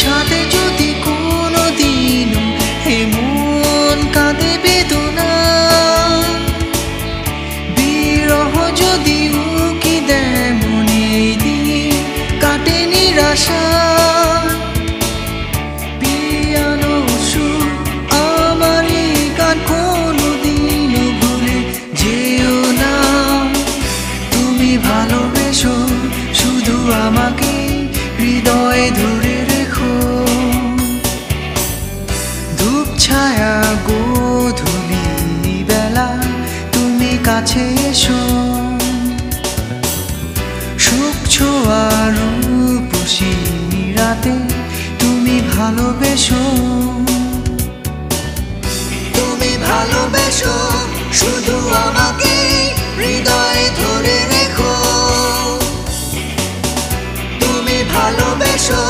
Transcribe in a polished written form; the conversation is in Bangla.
সাথে যদি কোনো দিন এমন কাঁদে বেদনা, বিরহ যদি উকি দেয় মনে, দিন কাটে নিরাশা। পিয়ানো সুর আমারই গান কোনোদিনও ভুলে যেও না। তুমি ভালোবেসো শুধু আমাকে, হৃদয়ে ধরে রেখো। ধূপ ছায়া গোধূলি বেলা তুমি কাছে এসো, সুখ ছোঁয়া রূপসী রাতে তুমি ভালোবেসো। তুমি ভালোবেসো শুধু আমাকে, হৃদয়ে ধরে রেখো। তুমি ভালোবেসো।